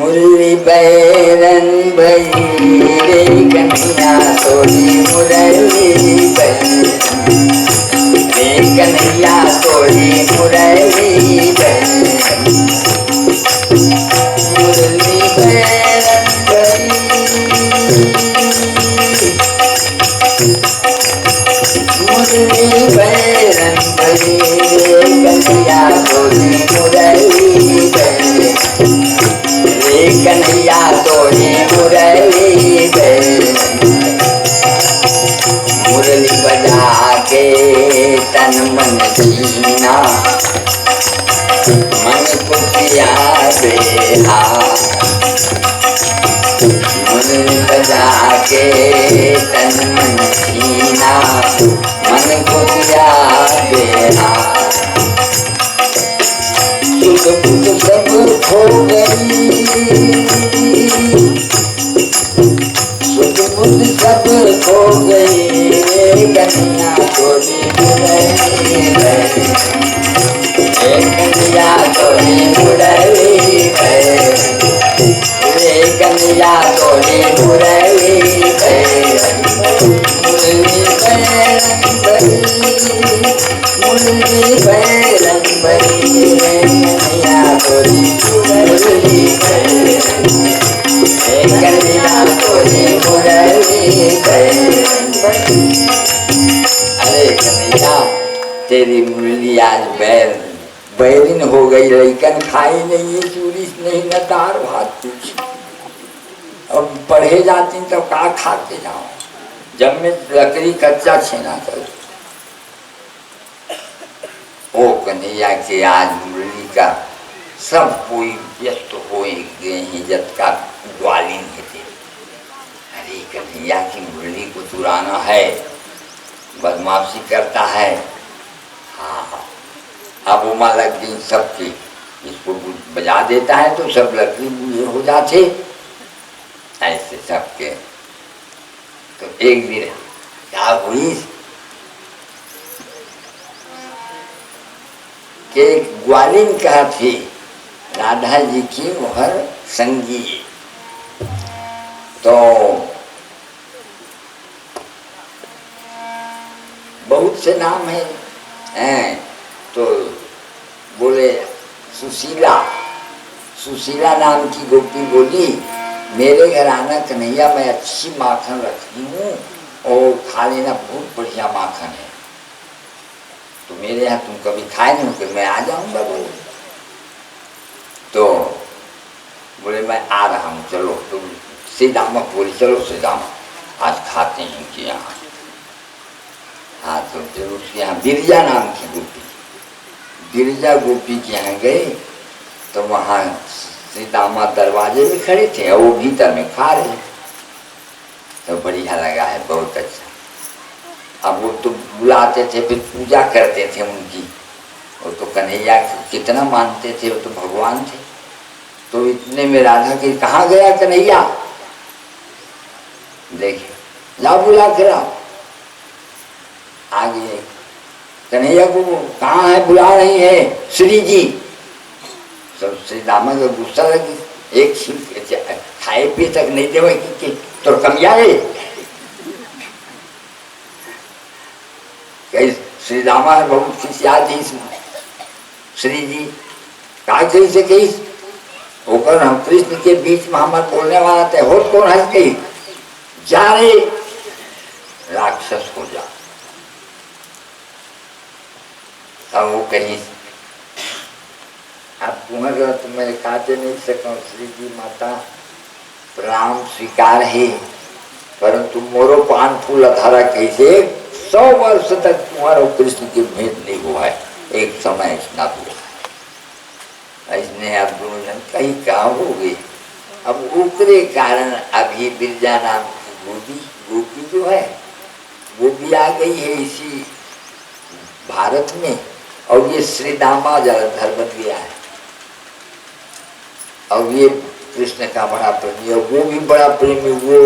मुरली बैरन भई रे कन्हैया तोरी मुरली बैरन रे कन्हैया तोरी मुरली बैरन मुरली बैरन भई मुरली बैरन भई रे कन्हैया तोरी मुरली बैरन रे कन्हैया तोरी मुरली बैरन मुरली बजा के तन मन जीना मन कुटिया बेहा मुरली बजा के तन मन जीना मन कुटिया बेहा सुख बुख सब खो गई सुख बुख सब खो गई कन्हैया तोरी मुरली बैरन रे कन्हैया तोरी मुरली बैरन रे कन्हैया तोरी मुरली बैरन मुरली बैरन भई मुरली बैरन भई रे कन्हैया तोरी मुरली बैरन रे कन्हैया तोरी मुरली बैरन भई। अरे कन्हैया तेरी मुरली आज बैरिन हो गई, लइकन खाई नहीं, चूरी नहीं, न दार भात कुछ। अब पढ़े जाती तो का खा के जाओ, जब मैं लकड़ी कच्चा छीना करूँ। ओ कन्हैया के आज मुरली का सब कोई व्यस्त हो गए हैं, जब का ग्वालिन है। अरे कन्हैया की मुरली को चुराना है, बदमाशी करता है। हाँ अब उमा लग गई सबकी, इसको बजा देता है तो सब लकड़ी बूढ़े हो जाते ऐसे सबके। तो एक दिन क्या हुई कि ग्वालिन कहा थी राधा जी की मोहर संगी, तो बहुत से नाम है, तो बोले सुशीला, सुशीला नाम की गोपी बोली मेरे घर आना कन्हैया, मैं अच्छी माखन रखती हूँ और खा लेना, बहुत बढ़िया माखन है, तो मेरे यहाँ तुम कभी खाए नहीं कि मैं आ जाऊँगा। बोले तो बोले मैं आ रहा हूँ, चलो। तो सीधामा बोली चलो सीधामा आज खाते हैं कि यहाँ। हाँ तो जरूर उसके यहाँ गिरिजा नाम की गोपी, गिरिजा गोपी के यहाँ गए तो वहाँ सीतामा दरवाजे में खड़े थे और वो भीतर में खा रहे, तो बढ़िया लगा है, बहुत अच्छा। अब वो तो बुलाते थे, फिर पूजा करते थे उनकी, वो तो कन्हैया कितना मानते थे, वो तो भगवान थे। तो इतने में राधा के कहाँ गया कन्हैया, देखे लाओ बुला के लाओ, आगे कन्हैया को कहाँ है, बुला रही है श्री जी। सब श्री दामा का गुस्सा लगी, एक खाए पी तक नहीं देवे कि तो कमिया है। श्री दामा है बहुत खिसिया थी इसमें, श्री जी का से कही होकर हम कृष्ण के बीच में हमारे बोलने वाला थे, हो कौन हंस गई, जा रे राक्षस हो जा। अब वो कहीं अब तुम्हारे तो मैं खाते नहीं सकूं, श्री जी माता प्रणाम स्वीकार है, परंतु मोरो पान फूल अधारा कैसे 100 वर्ष तक तुम्हारा कृष्ण की भेंट नहीं हुआ है, एक समय इतना हुआ है। इसने अब दोनों जन कहीं कहा हो गए। अब ऊपरे कारण अभी बिरजा नाम की गोपी जो है वो भी आ गई है इसी भारत में, और ये श्री दामा जलंधर बन गया है, और ये कृष्ण का बड़ा प्रेमी है, वो भी बड़ा प्रेमी, वो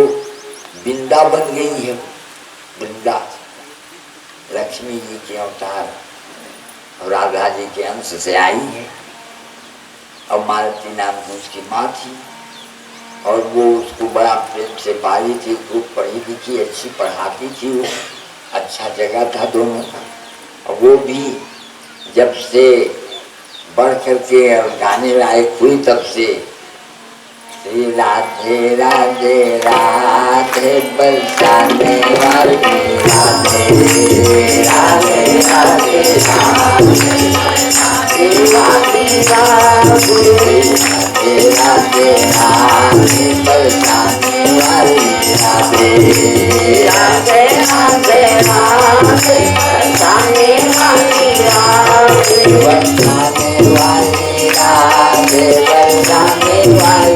बिंदा बन गई है। बिंदा लक्ष्मी जी के अवतार और राधा जी के अंश से आई है, और मालती नाम की उसकी माँ थी, और वो उसको बड़ा प्रेम से पाली थी, खूब पढ़ी लिखी, अच्छी पढ़ाती थी, वो अच्छा जगह था दोनों का। और वो भी जब से बढ़ करके और गाने लायक हुई तब से श्री राधे राधे राधे बरसाने वाली राधे राधे राधे राधे राधे राधे राधे बरसाने वाली राधे राधे राधे राधे बरसाने वाली राधे बरसाने वाली राधे बरसाने वाली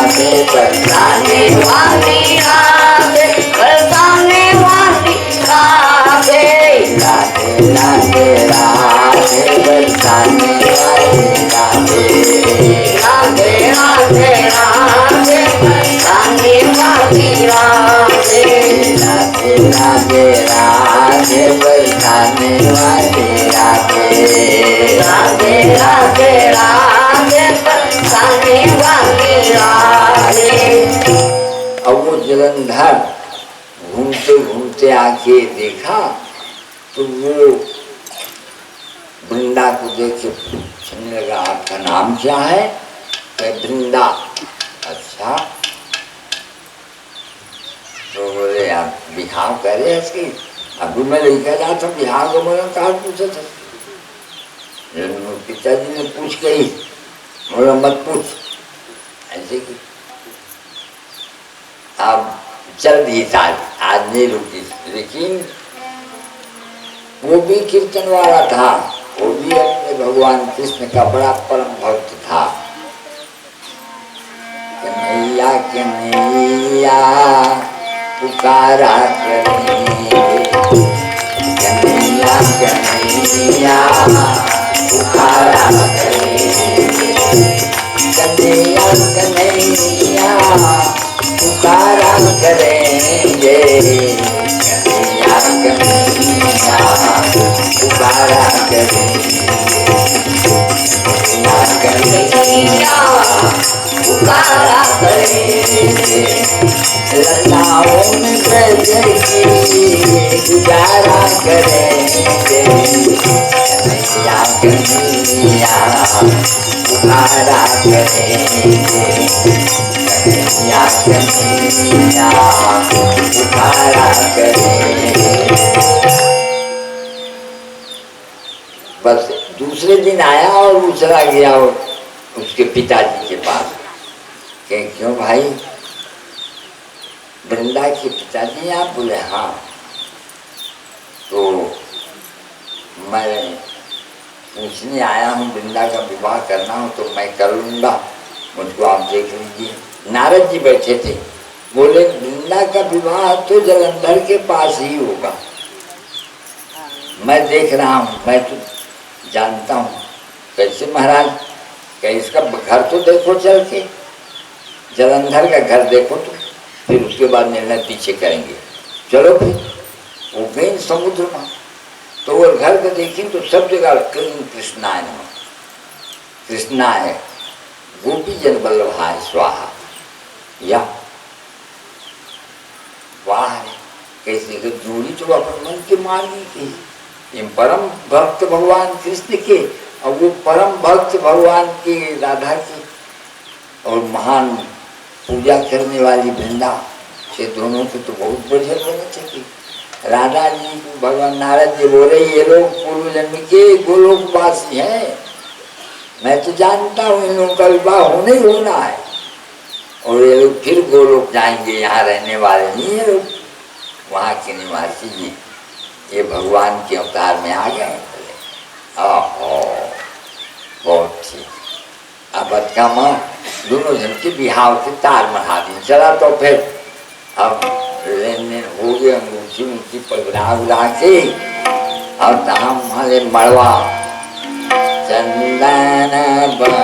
राधे बरसाने वाली राधे बरसाने वाली राधे राधे राधे राधे बरसाने वाली राधे राधे राधे राधे बरसाने वाली राधे राधे राधे राधे बरसाने वाली राधे राधे राधे राधे बरसाने वाली राधे। अब वो जलंधर घूमते घूमते आके देखा तो वो वृंदा को देख के पूछने लगा, आपका नाम क्या है? वृंदा। अच्छा, तो बोले आप बिहार कर रहे हैं इसकी? अभी मैं लेकर जा था बिहार को, मैंने कहा पूछा था। पिताजी ने पूछ गई, बोला मत पूछ ऐसे कि अब चल दी आज नहीं रुकी। लेकिन वो भी कीर्तन वाला था, वो भी अपने भगवान कृष्ण का बड़ा परम भक्त था। कन्हैया कन्हैया पुकारा करेंगे, कन्हैया कन्हैया पुकारा करेंगे, कन्हैया कन्हैया पुकारा करेंगे, कन्हैया कन्हैया पुकारा करेंगे, कन्हैया पुकारा करेंगे। लताओं में ब्रज की गुजारा करेंगे, कन्हैया कन्हैया पुकारा करेंगे, कन्हैया कन्हैया पुकारा करेंगे। बस दूसरे दिन आया और वो चला गया उसके पिताजी के पास। क्यों भाई, वृंदा के पिताजी आप? बोले हाँ। तो मैं पूछने आया हूँ, वृंदा का विवाह करना हो तो मैं कर लूँगा, मुझको आप देख लीजिए। नारद जी बैठे थे, बोले वृंदा का विवाह तो जलंधर के पास ही होगा, मैं देख रहा हूँ, मैं तो जानता हूँ। कैसे महाराज? क्या इसका घर तो देखो चल के, जलंधर का घर देखो तो फिर उसके बाद निर्णय पीछे करेंगे। चलो फिर वो गई समुद्र में, तो वो घर को देखी तो सब जगह कृष्णा है, नमः कृष्णा है, गोपी जन वल्लभाय स्वाहा, या वाह है। कैसे जोड़ी तो अपन मन के मांगी थी, परम भक्त भगवान कृष्ण के और वो परम भक्त भगवान की राधा की और महान पूजा करने वाली वृंदा से दोनों के तो बहुत बढ़िया होना चाहिए। राधा जी भगवान नारद जी बोले ये लोग पूर्व जन्म के गोलोकवासी हैं, मैं तो जानता हूँ इन लोगों का विवाह होने ही होना है और ये लोग फिर गोलोक जाएंगे, यहाँ रहने वाले नहीं है लोग। वहाँ के निवासी जी ये भगवान के अवतार में आ गए। ओहो बहुत ठीक। अब बदका माँ दोनों जन के बिहाव के तार मना दी। चला तो फिर अब लेन देन हो गया, अंगूठी उंगठी पगड़ा उड़ा के अब हम हमारे मड़वा चंदन बना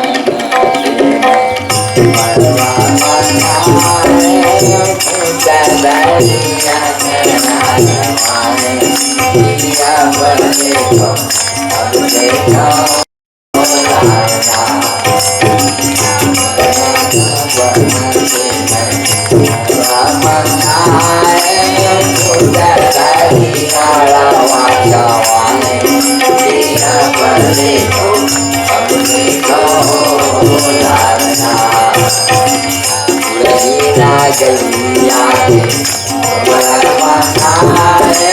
लालना रहीना गैया के बरमनाए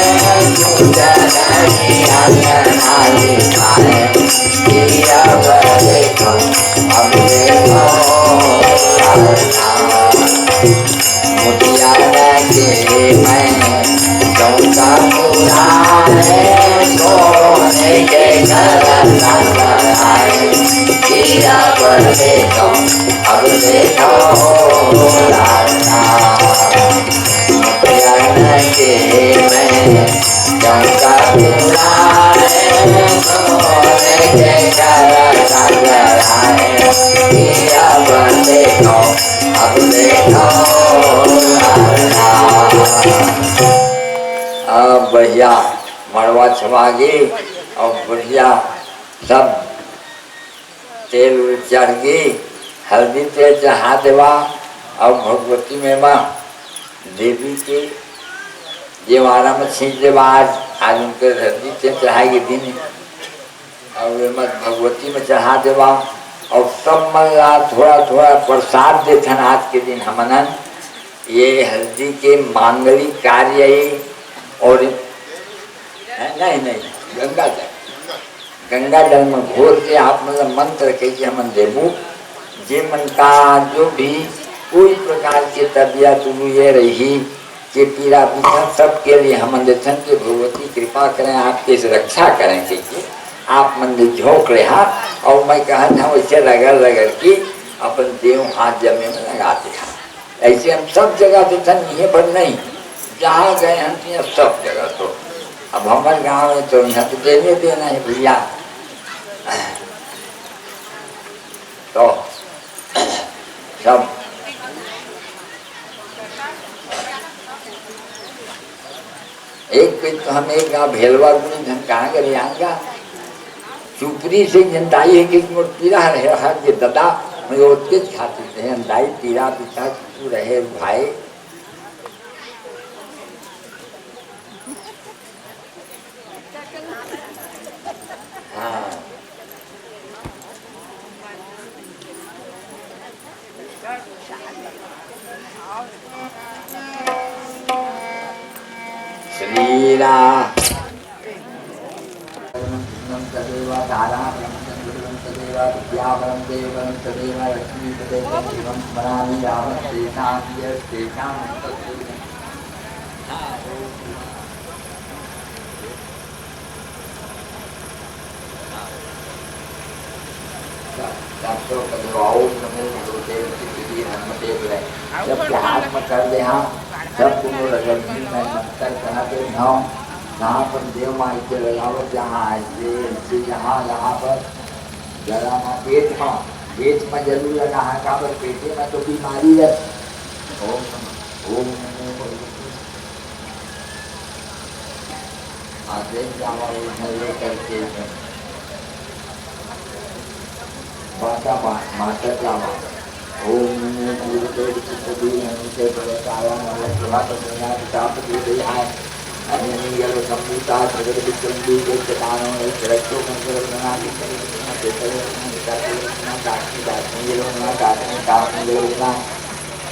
मुदनही अंगनाई खाए किया बरे कम अब देखो लालना मुटिया के मैं चौका पुराने सोने के घर आए किया बरे कम अब देखो लालना मुटिया के मैं चौका पुराने सोने के घर आए किया बरे कम अब देखो लालना। अब बढ़िया मड़वा छवा गई और बढ़िया सब तेल चढ़ गई, हल्दी तेल चढ़ा देवा और भगवती में माँ देवी के जेवारा में छींच देवा। आज उनके हल्दी तेल चढ़ाएगी दिन और भगवती में चढ़ा देवा और सब मला थोड़ा थोड़ा प्रसाद देते आज के दिन हमनन ये हल्दी के मांगलिक कार्य और नहीं गंगा जल में घोर के आप मतलब मंत्र कहिए हमन देवू जे मन का जो भी कोई प्रकार की तबियत ये रही कि पीड़ा पीछा सबके लिए हमन देथन के भगवती कृपा करें आपके रक्षा करें कहिए आप मंदिर झोंक रहा और मैं कहता हूँ वैसे रगड़ की अपन देव हाथ जमे में लगाते हैं। ऐसे हम सब जगह देथन ये पर नहीं जहाँ गए हम सब जगह। तो अब हमारे गांव में तो यहाँ तो देना है भैया। तो सब एक तो हम एक गाँव भेलवा गुनी धन कहाँ करे आएगा चुपरी से जनताई है कि पीड़ा रहे हर के दादा मैं उसके खाती थे अंदाई पीड़ा पिता तू रहे भाई। हाँ श्रीरा तदेव तारा तदेव विद्यावरं देवं तदेव लक्ष्मी तदेव शिवं स्मरामि यावत् तेषां तेषां जब हाथ में कर दे हाँ सब रगड़ती मैं मंत्र कहते हूँ जहाँ पर देव माई के लगावत जहाँ यहाँ पर जरा पेट में जरूर लगा है का पर पेटे में तो बीमारी है। ओम आदेश जावा करके माता जावा ओम संभूता प्रगट विक्रमी देवताओं रक्षो कंकरना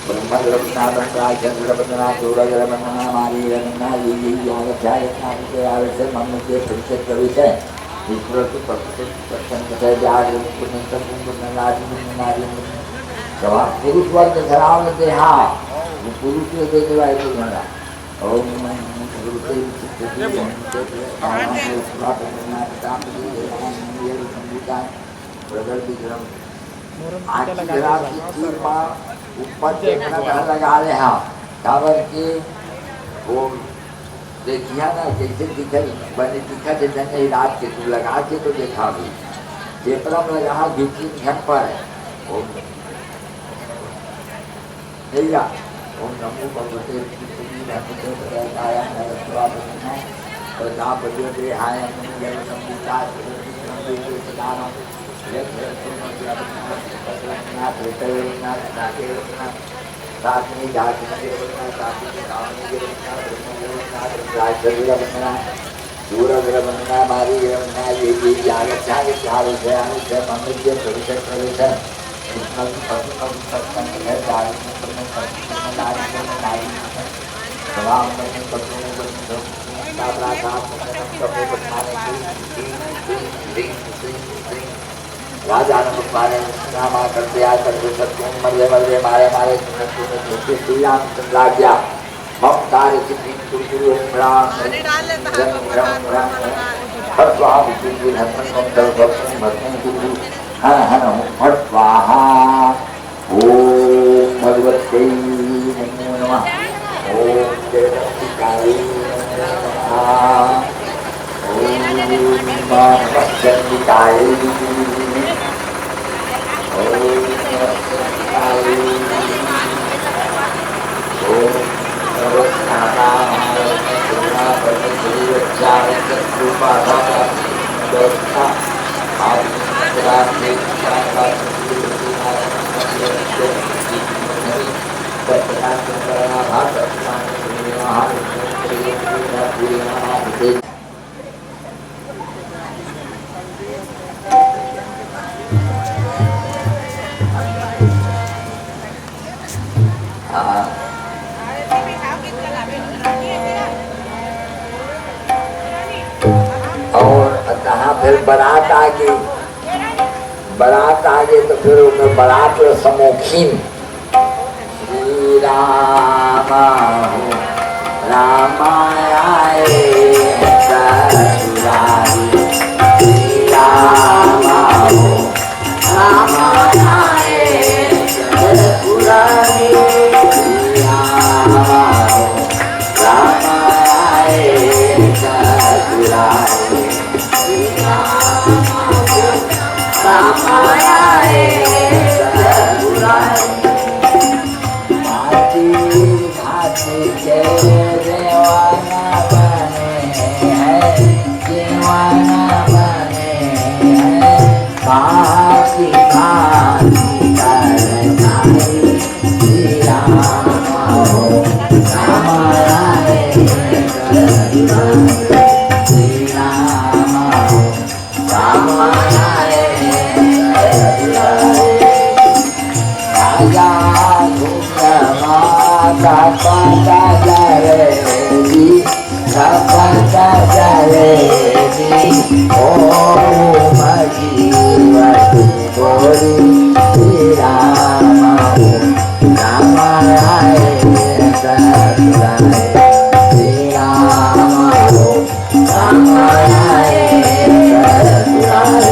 ब्रह्म रत्ना ब्रह्मा चंद्र बंदना सूरज बंदना मारी रंगना ये आवश्य मन के परिचय प्रवेश है ईश्वर की पुरुष वर्ग धराव देहा पुरुष देते हुए ओम लगा रहे हाँ काबर के वो देखिया ना कैसे दिखल बने दिखा देते नहीं रात के तू लगा के तो देखा भी पेपरा में लगा ड्यूटी घर पर है ओम ओम नमो भगवते प्रताप हाय दूरग्रमणा मारी ग्रमणा ये आगच्छागच्छागच्छागच्छागच्छ मन्दिर प्रविश प्रविश कृष्णं पद्मं सत्तं है दारिद्र्यं सवाम में कपड़ों को काबरा काम कपड़े बनाने की राजा ने मारे रामा करते आ करते सत्यों मरले मरले मारे मारे सुनते श्री राम चंद्र आ गया हम तारे चित्ती कुरकुरु राम हर स्वाहा कुरकुरु हसन कम दल भक्तों भक्तों कुरकुरु हर हर हर स्वाहा ओम भगवते नमो नमः ओम देवताय नमः ओम भक्तंदिताय फिर बारात आ गई, बारात आ गई तो फिर उनमें बारात समोखीन श्री राम रामाय ससुरारी श्री राम रामाय ससुरारी श्री राम रामाय ससुरारी भांति भांति के देवाना बने हैं, दीवाना बने हैं, भांति भांति करनाई श्री राम हो रामाय श्री राम हो रामाय राजा माता पाता जरेगी सपता जरेगी ओम जीवति गोरी श्री राम रामाय ससुराय श्री राम रामाय ससुराय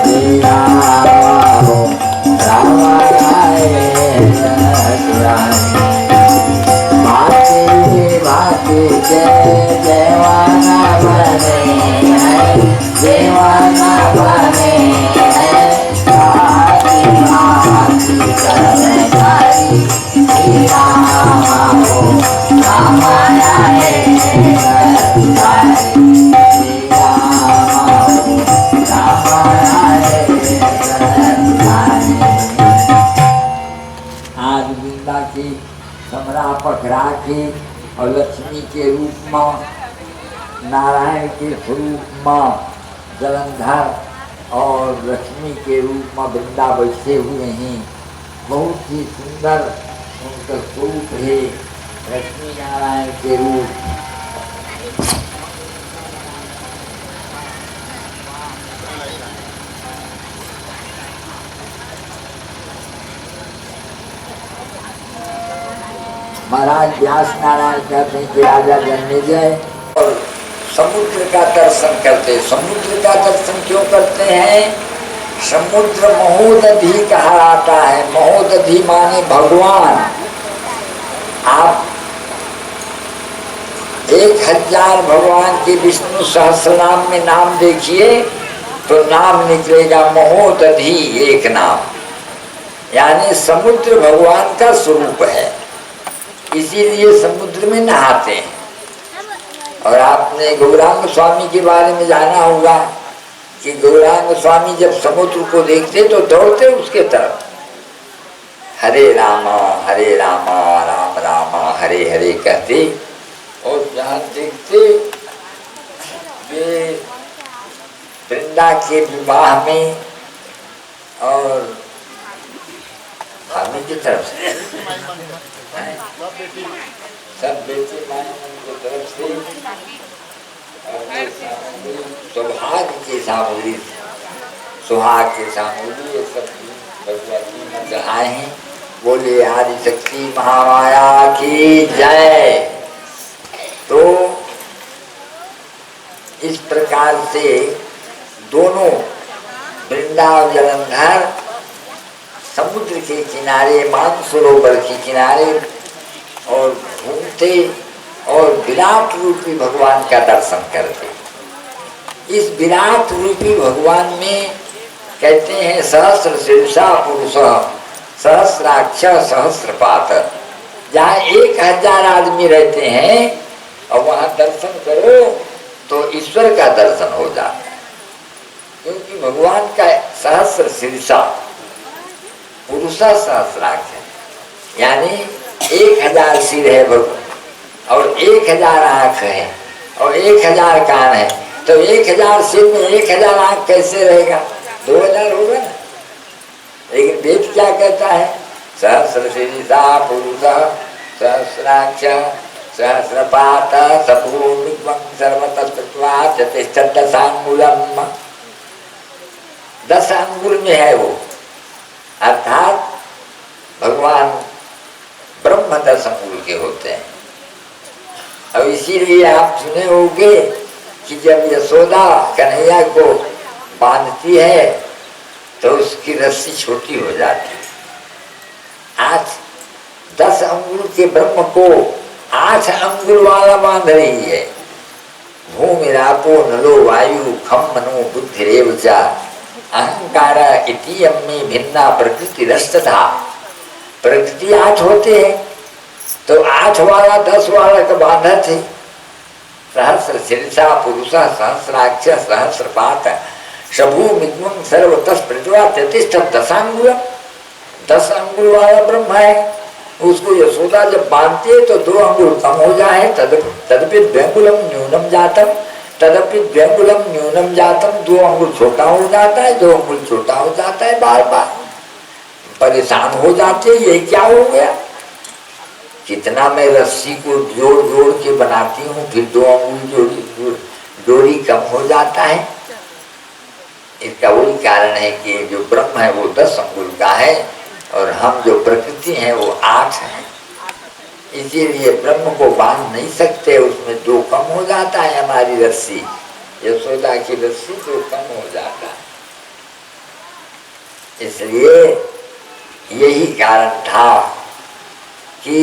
श्री राम रामाय ससुराय भांति भांति के देवाना बने हैं, दीवाना बने हैं, भांति भांति करनाई श्री राम हो रामाय ससुराय श्री राम हो रामाय ससुराय। आज वृंदा की समरा पकड़ा के और लक्ष्मी के रूप में नारायण के स्वरूप में जलंधर और लक्ष्मी के रूप में वृंदा बैठे हुए हैं। बहुत ही सुंदर उनका स्वरूप है लक्ष्मी नारायण के रूप। महाराज व्यास नारायण कहते हैं कि राजा जन्मेजय और समुद्र का दर्शन करते। समुद्र का दर्शन क्यों करते हैं? समुद्र महोदधि कहा जाता है। महोदधि माने भगवान। आप 1000 भगवान के विष्णु सहस्रनाम में नाम देखिए तो नाम निकलेगा महोदधि, एक नाम, यानी समुद्र भगवान का स्वरूप है, इसीलिए समुद्र में नहाते हैं। और आपने गौरांग स्वामी के बारे में जाना होगा कि गौरांग स्वामी जब समुद्र को देखते तो दौड़ते उसके तरफ, हरे रामा राम राम हरे हरे कहते, और जहाँ देखते वे वृंदा के विवाह में और स्वामी की तरफ से सब बेटी माँ की तरफ से सौभाग्य की सामग्री, सुहाग की सामग्री, ये सब भगवती में चढ़ाए हैं। बोले आदि शक्ति महामाया की जय। तो इस प्रकार से दोनों वृंदावन जलंधर समुद्र के किनारे, मानसरोवर के किनारे और घूमते और विराट रूपी भगवान का दर्शन करते। इस विराट रूपी भगवान में कहते हैं सहस्र शीर्षा पुरुष सहस्राक्ष सहस्रपात। जहाँ 1000 आदमी रहते हैं और वहाँ दर्शन करो तो ईश्वर का दर्शन हो जाता है, क्योंकि भगवान का सहस्र शीर्षा पुरुषा सहस्राक्ष है, यानी 1000 सिर है भगवान और 1000 आँख है और 1000 कान है। तो 1000 सिर में 1000 आँख कैसे रहेगा? 2000 होगा ना। लेकिन वेद क्या कहता है? सहस्र शीर्षा पुरुष सहस्राक्ष सहस्रपात सभूमिक्वं सर्वतस्तत्वा चतिष्ठत् दशांगुलम्। 10 अंगुल में है वो, अर्थात भगवान ब्रह्म 10 अंगुल के होते हैं। अब इसीलिए आप सुने होंगे कि जब यशोदा कन्हैया को बांधती है तो उसकी रस्सी छोटी हो जाती है। आज 10 अंगुल के ब्रह्म को 8 अंगुल वाला बांध रही है। भूमि रापो नलो वायु खम मनो बुद्धिरेव च अहंकार इतियम में भिन्ना प्रकृति रस्तथा। प्रकृति 8 होते हैं तो 8 वाला 10 वाला का बांधा थे। सहस्र शीर्षा पुरुषा सहस्राक्ष सहस्रपात शभूमिक्वं सर्वतः पृथ्वा प्रतिष्ठत् दशांगुलम्। 10 अंगुल वाला ब्रह्म है। उसको यशोदा जब बांधती है तो 2 अंगुल कम हो जाए, तदपि द्व्यंगुलम न्यूनम जातम, तदपि द्व्यंगुलम न्यूनम जातम। 2 अंगुल छोटा हो जाता है, 2 अंगुल छोटा हो जाता है, बार बार परेशान हो जाते हैं। ये क्या हो गया? कितना मैं रस्सी को जोड़ जोड़ के बनाती हूँ, फिर 2 अंगुल जोड़ी कम हो जाता है। इसका वही कारण है कि जो ब्रह्म है वो 10 अंगुल का है और हम जो प्रकृति है वो 8 है। इसीलिए ब्रह्म को बांध नहीं सकते, उसमें 2 कम हो जाता है। हमारी रस्सी, यशोदा की रस्सी 2 कम हो जाता है। इसलिए यही कारण था कि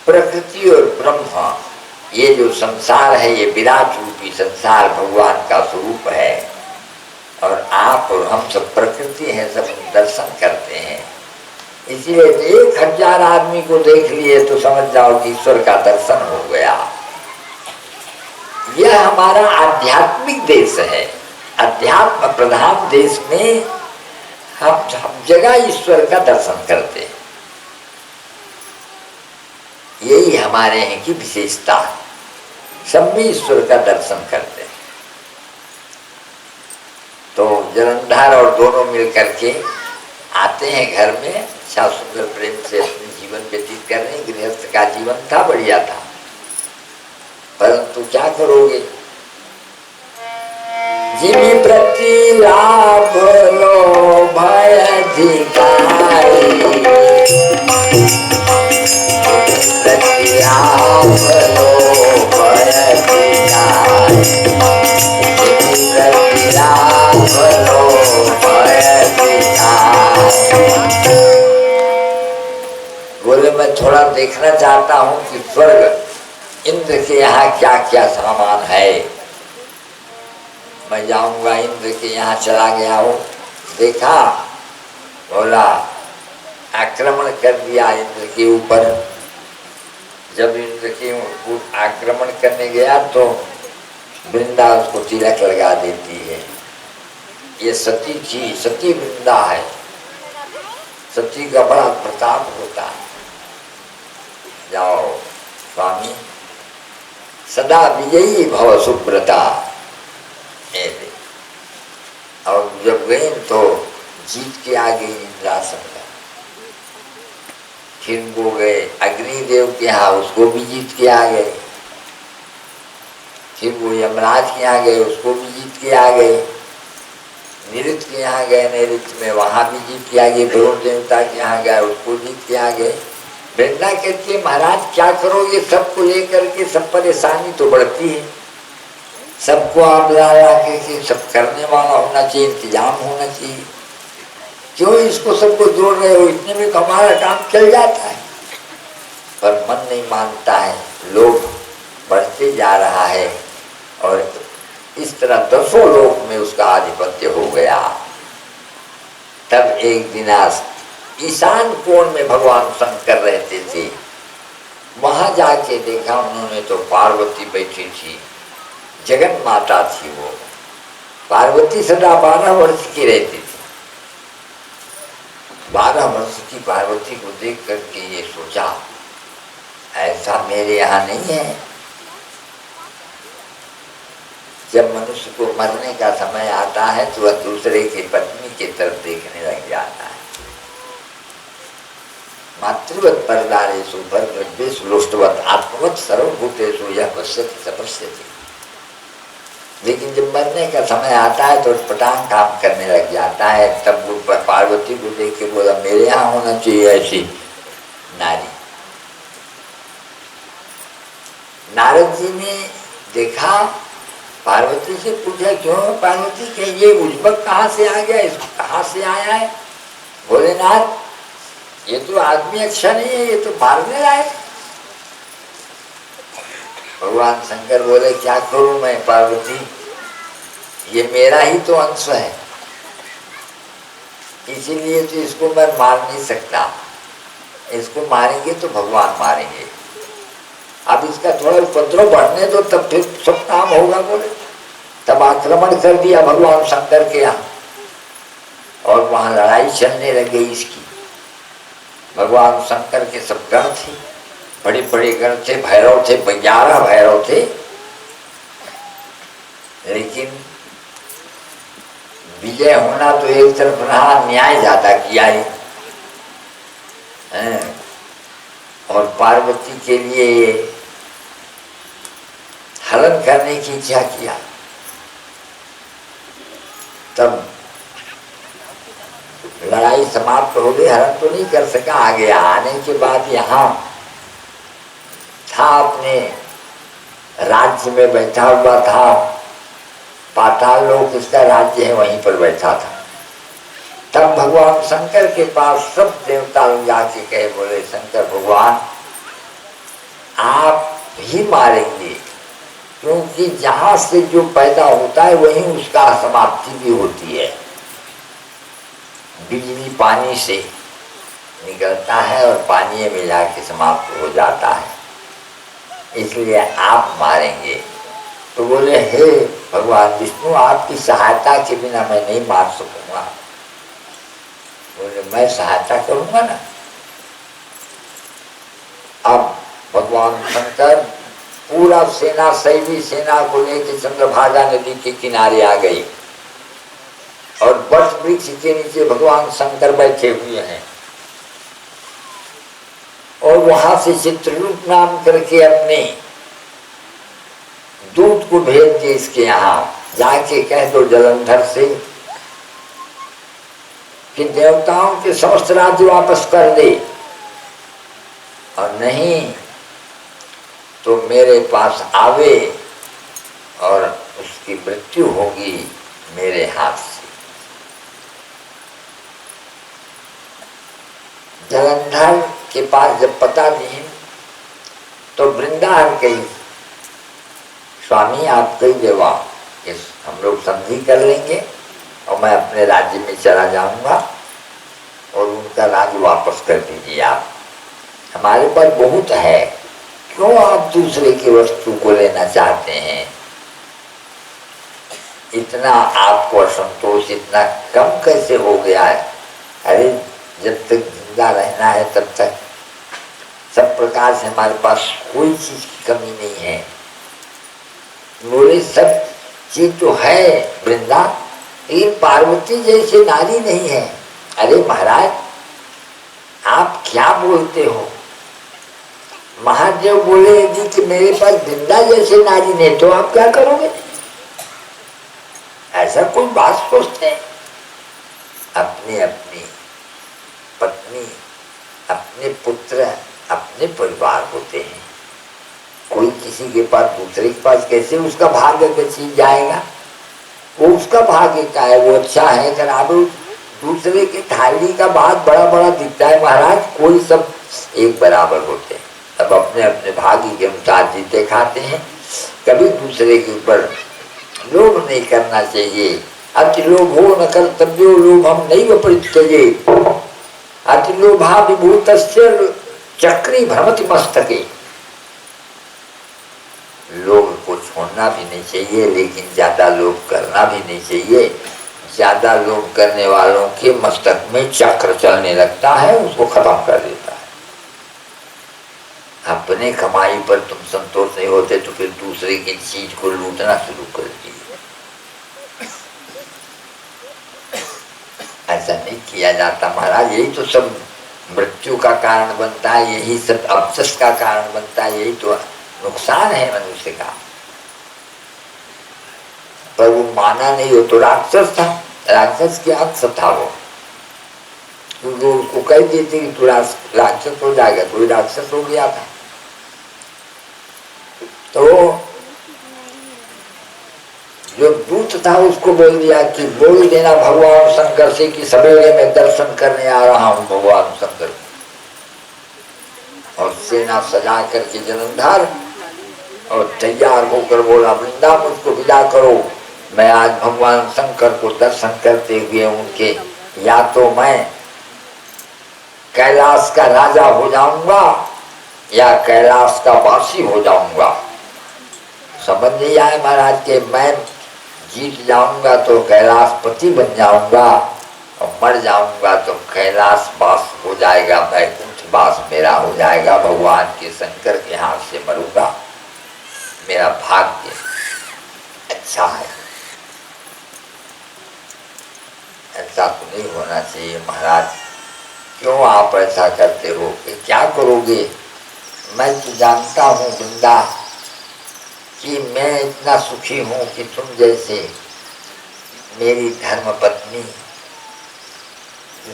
प्रकृति और ब्रह्म, ये जो संसार है, ये विराट रूपी संसार भगवान का स्वरूप है और आप और हम सब प्रकृति हैं, सब दर्शन करते हैं। इसीलिए 1000 आदमी को देख लिए तो समझ जाओ कि ईश्वर का दर्शन हो गया। यह हमारा आध्यात्मिक देश है। अध्यात्म प्रधान देश में हम जगह ईश्वर का दर्शन करते हैं। यही हमारे हैं की विशेषता, सब में ईश्वर का दर्शन करते हैं। तो जलंधर और दोनों मिलकर के आते हैं घर में, अच्छा सुंदर प्रेम से अपने जीवन व्यतीत कर रहे हैं। गृहस्थ का जीवन था, बढ़िया था, परंतु क्या करोगे? जिमि प्रति लाभ लो भय अधिकारी, प्रति लाभ लो भय अधिकारी, प्रति लाभ लो भय अधिकारी। बोले मैं थोड़ा देखना चाहता हूँ कि स्वर्ग इंद्र के यहाँ क्या क्या सामान है। मैं जाऊंगा, इंद्र के यहाँ चला गया हूँ, देखा, बोला आक्रमण कर दिया इंद्र के ऊपर। जब इंद्र के ऊपर आक्रमण करने गया तो वृंदा उसको तिलक लगा देती है। ये सती थी, सती वृंदा है। सती का बड़ा प्रताप होता है। जाओ स्वामी, सदा विजयी भव सुब्रता। ऐसे और जब गए तो जीत के आ गई इंद्रासन का। फिर वो गए अग्निदेव के यहाँ, उसको भी जीत के आ गए। फिर वो यमराज के यहाँ गए, उसको भी जीत के आ गए। निरुद्ध के यहाँ गए, निरुद्ध में वहां भी जीत के आ गए। वरुण देवता के यहाँ गए, उसको जीत के आ गए। वृंदा कहती है महाराज क्या करोगे, सबको लेकर के सब परेशानी तो बढ़ती है, सबको आप ला के सब करने वाला होना चाहिए, इंतजाम होना चाहिए, क्यों इसको सबको जोड़ रहे हो, इतने में तो हमारा काम चल जाता है। पर मन नहीं मानता है, लोग बढ़ते जा रहा है और इस तरह दसों लोक में उसका आधिपत्य हो गया। तब एक दिन ईशान कोण में भगवान शंकर रहते थे, वहां जाके देखा उन्होंने तो पार्वती बैठी थी, जगन माता थी वो। पार्वती सदा 12 वर्ष की रहती थी। 12 वर्ष की पार्वती को देख करके ये सोचा ऐसा मेरे यहाँ नहीं है। जब मनुष्य को मरने का समय आता है तो वह दूसरे की पत्नी की तरफ देखने लग जाता है। मातृवत परदारेषु भर्तृव्येषु लोष्टवत आत्मवत सर्वभूतेषु यह पश्यति स पश्यति। लेकिन जब मरने का समय आता है तो पटांग काम करने लग जाता है। तब वो पार्वती को देख के बोला मेरे यहाँ होना चाहिए ऐसी नारी। नारद जी ने देखा, पार्वती से पूछा क्यों पार्वती के ये उज्जवल कहाँ से आ गया, इसको कहाँ से आया है। भोलेनाथ ये तो आदमी अच्छा नहीं है, ये तो मारने लायक। भगवान शंकर बोले क्या करूं मैं पार्वती, ये मेरा ही तो अंश है, इसीलिए तो इसको मैं मार नहीं सकता। इसको मारेंगे तो भगवान मारेंगे, अब इसका थोड़ा उपद्रव बढ़ने दो तब फिर सब काम होगा। बोले तब आक्रमण कर दिया भगवान शंकर के यहाँ और वहां लड़ाई चलने लग गई इसकी। भगवान शंकर के सब गण थे, बड़े बड़े गण थे, भैरव थे, 11 भैरव थे। लेकिन विजय होना तो एक तरफ रहा, न्याय ज्यादा किया है। और पार्वती के लिए हरण करने की इच्छा किया। तब लड़ाई समाप्त हो गई, हरण तो नहीं कर सका। आगे आने के बाद यहाँ था, अपने राज्य में बैठा हुआ था, पाताल लोक इसका राज्य है, वहीं पर बैठा था। तब भगवान शंकर के पास सब देवता लोग जाके कहे, बोले शंकर भगवान आप ही मारेंगे, क्योंकि जहां से जो पैदा होता है वहीं उसका समाप्ति भी होती है। बिजली पानी से निकलता है और पानी में जाके समाप्त हो जाता है, इसलिए आप मारेंगे। तो बोले हे भगवान विष्णु आपकी सहायता के बिना मैं नहीं मार सकूंगा। बोले मैं सहायता करूंगा ना। अब भगवान शंकर पूरा सेना, शैवी सेना को लेकर चंद्रभागा नदी के किनारे आ गई और वट वृक्ष के नीचे भगवान शंकर बैठे हुए हैं। और वहां से चित्ररूप नाम करके अपने दूत को भेज दिए इसके यहाँ, जाके कह दो जलंधर से कि देवताओं के समस्त राज्य वापस कर दे, और नहीं तो मेरे पास आवे और उसकी मृत्यु होगी मेरे हाथ से। जलंधर के पास जब पता दी तो वृंदावन गई, स्वामी आप कई देवा हम लोग संधि कर लेंगे और मैं अपने राज्य में चला जाऊंगा और उनका राज्य वापस कर दीजिए आप, हमारे पास बहुत है, क्यों आप दूसरे की वस्तु को लेना चाहते हैं। इतना आपको असंतोष इतना कम कैसे हो गया है। अरे जब तक जिंदा रहना है तब तक सब प्रकार से हमारे पास कोई चीज की कमी नहीं है, बोले सब चीज तो है वृंदा, लेकिन पार्वती जैसे नारी नहीं है। अरे महाराज आप क्या बोलते हो? महादेव बोले यदि कि मेरे पास वृंदा जैसे नारी नहीं तो आप क्या करोगे? ऐसा कोई बात सोचते हैं? अपनी अपनी पत्नी, अपने पुत्र, अपने परिवार होते हैं। कोई किसी के पास दूसरे के पास कैसे उसका भाग्य कचीज जाएगा? वो उसका भाग्य का है, वो अच्छा है खराब है, दूसरे के थाली का भाग बड़ा बड़ा दिखता है महाराज। कोई सब एक बराबर होते हैं, अब अपने अपने भाग्य के अनुसार जीते खाते हैं। कभी दूसरे के ऊपर लोभ नहीं करना चाहिए। अति लोभ हो न कर्तव्यो लोभ हम नहीं परित्यजे, अति लोभा विभूतस्य चक्री भ्रमति मस्तके। लोभ को छोड़ना भी नहीं चाहिए, लेकिन ज्यादा लोभ करना भी नहीं चाहिए। ज्यादा लोभ करने वालों के मस्तक में चक्र चलने लगता है, उसको खत्म कर देता है। अपने कमाई पर तुम संतोष नहीं होते तो फिर दूसरे की चीज को लूटना शुरू कर दिए। ऐसा नहीं किया जाता महाराज। यही तो सब मृत्यु का कारण बनता है, यही सब अवशस का कारण बनता है, यही तो नुकसान है मनुष्य का। पर वो माना नहीं, हो तो राक्षस था, राक्षस के अंश था वो। क्योंकि उसको कह देते कि तू राक्षस हो जाएगा, तो राक्षस हो गया था। तो जो दूत था उसको बोल दिया कि बोल देना भगवान शंकर से कि सवेरे में दर्शन करने आ रहा हूं भगवान शंकर। और सेना सजा करके जलंधर और तैयार होकर बोला वृंदा मुझको विदा करो, मैं आज भगवान शंकर को दर्शन करते हुए उनके या तो मैं कैलाश का राजा हो जाऊंगा या कैलाश का वासी हो जाऊंगा। समझ नहीं आए महाराज के मैं जीत जाऊंगा तो कैलाशपति बन जाऊंगा और मर जाऊंगा तो कैलाश वास हो जाएगा, वैकुंठ वास मेरा हो जाएगा, भगवान के शंकर के हाथ से मरूंगा, मेरा भाग्य अच्छा है। ऐसा तो नहीं होना चाहिए महाराज। क्यों आप ऐसा करते हो? कि क्या करोगे? मैं तो जानता हूँ वृंदा कि मैं इतना सुखी हूँ कि तुम जैसे मेरी धर्म पत्नी